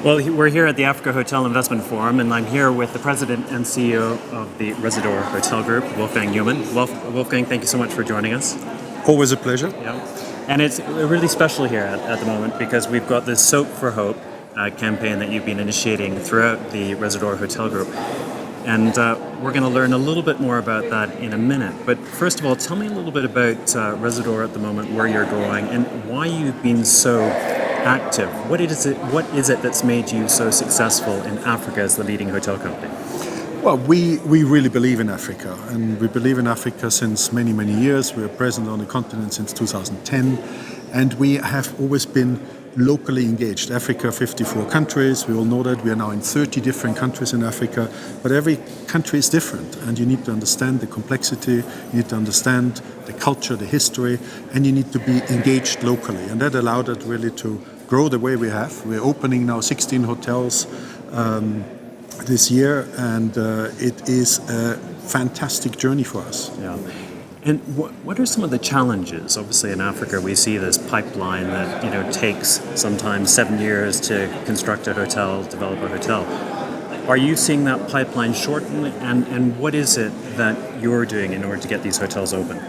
Well, we're here at the Africa Hotel Investment Forum, and I'm here with the President and CEO of the Residor Hotel Group, Wolfgang Neumann. Wolfgang, thank you so much for joining us. Always a pleasure. Yeah. And it's really special here at the moment because we've got this Soap for Hope campaign that you've been initiating throughout the Residor Hotel Group. And we're going to learn a little bit more about that in a minute. But first of all, tell me a little bit about Residor at the moment, where you're going, and why you've been so active. What is it that's made you so successful in Africa as the leading hotel company? Well, we really believe in Africa, and we believe in Africa since many, many years. We are present on the continent since 2010, and we have always been locally engaged. Africa, 54 countries, we all know that. We are now in 30 different countries in Africa, but every country is different, and you need to understand the complexity, you need to understand the culture, the history, and you need to be engaged locally, and that allowed us really to grow the way we have. We're opening now 16 hotels this year, and it is a fantastic journey for us. Yeah. And what are some of the challenges? Obviously, in Africa, we see this pipeline that takes sometimes 7 years to construct a hotel, develop a hotel. Are you seeing that pipeline shorten? And what is it that you're doing in order to get these hotels open?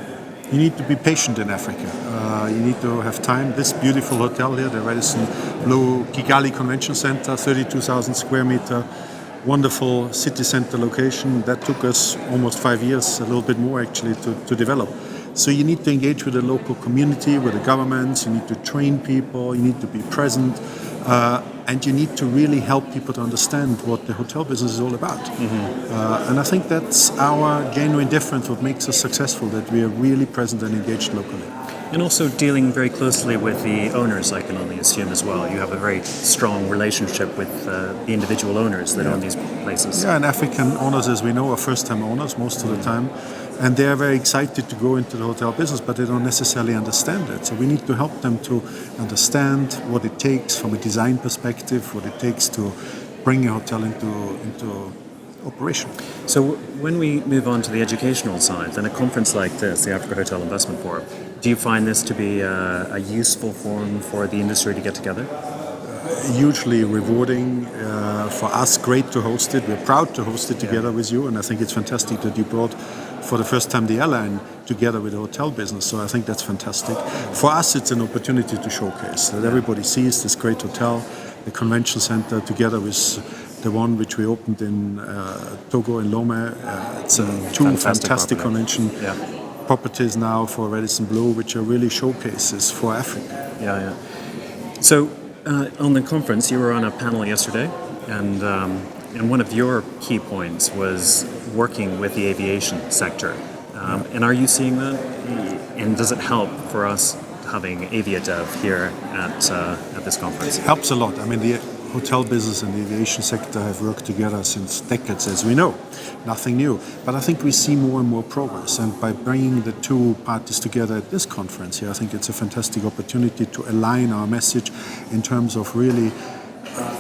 You need to be patient in Africa. You need to have time. This beautiful hotel here, the Radisson Blu Kigali Convention Center, 32,000 square meter, wonderful city center location. That took us almost 5 years, a little bit more actually, to develop. So you need to engage with the local community, with the governments, you need to train people, you need to be present, and you need to really help people to understand what the hotel business is all about. Mm-hmm. And I think that's our genuine difference, what makes us successful, that we are really present and engaged locally. And also dealing very closely with the owners, I can only assume as well. You have a very strong relationship with the individual owners that own these places. Yeah, and African owners, as we know, are first-time owners most of the time. And they are very excited to go into the hotel business, but they don't necessarily understand it. So we need to help them to understand what it takes from a design perspective, what it takes to bring a hotel into operation. So when we move on to the educational side, then a conference like this, the Africa Hotel Investment Forum, do you find this to be a useful forum for the industry to get together? Hugely rewarding. For us, great to host it. We're proud to host it together with you, and I think it's fantastic that you brought for the first time the airline together with the hotel business, so I think that's fantastic. For us, it's an opportunity to showcase that everybody sees this great hotel, the convention center, together with the one which we opened in Togo in Lomé. It's two fantastic convention properties now for Radisson Blu, which are really showcases for Africa. Yeah. So on the conference, you were on a panel yesterday, and one of your key points was working with the aviation sector. And are you seeing that? And does it help for us having AviaDev here at this conference? It helps a lot. I mean, the hotel business and the aviation sector have worked together since decades, as we know. Nothing new. But I think we see more and more progress. And by bringing the two parties together at this conference here, I think it's a fantastic opportunity to align our message in terms of really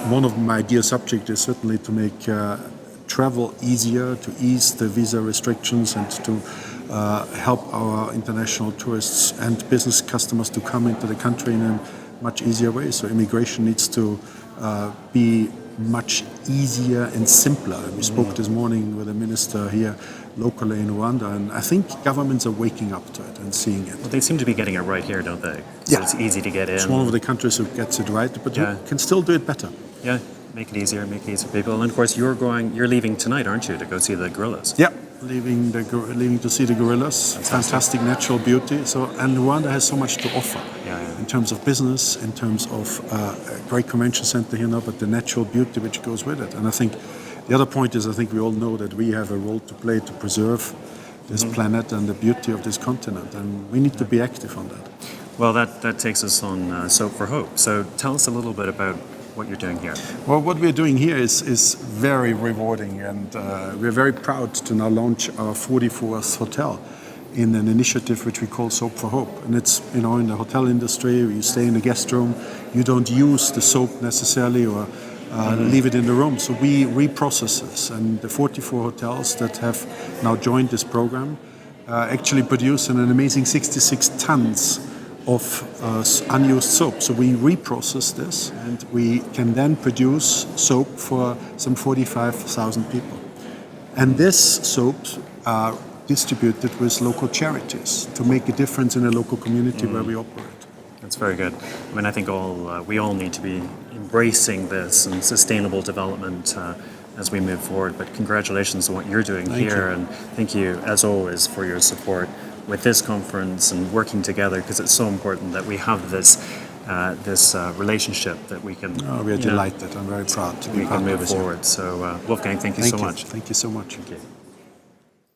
one of my dear subjects is certainly to make travel easier, to ease the visa restrictions, and to help our international tourists and business customers to come into the country in a much easier way. So immigration needs to be much easier and simpler. We spoke this morning with a minister here locally in Rwanda, and I think governments are waking up to it and seeing it. Well, they seem to be getting it right here, don't they? So it's easy to get in. It's one of the countries who gets it right, but you can still do it better. Yeah, make it easier for people. And of course, you're leaving tonight, aren't you, to go see the gorillas? Yeah, leaving to see the gorillas. Fantastic natural beauty. And Rwanda has so much to offer. In terms of business, in terms of a great convention center here now, but the natural beauty which goes with it. And I think the other point is, I think we all know that we have a role to play to preserve this planet and the beauty of this continent, and we need to be active on that. Well, that takes us on Soap for Hope. So tell us a little bit about what you're doing here. Well, what we're doing here is very rewarding, and we're very proud to now launch our 44th hotel in an initiative which we call Soap for Hope. And it's, in the hotel industry, you stay in the guest room, you don't use the soap necessarily or leave it in the room. So we reprocess this, and the 44 hotels that have now joined this program actually produce an amazing 66 tons of unused soap. So we reprocess this, and we can then produce soap for some 45,000 people. And this soaps are distributed with local charities to make a difference in a local community where we operate. That's very good. I mean, I think we all need to be embracing this and sustainable development as we move forward. But congratulations on what you're doing here, and thank you, as always, for your support with this conference and working together, because it's so important that we have this relationship that we can. We are delighted. I'm very proud to be we part can of move this. forward. So, Wolfgang, thank you so much. Thank you so much. Thank you.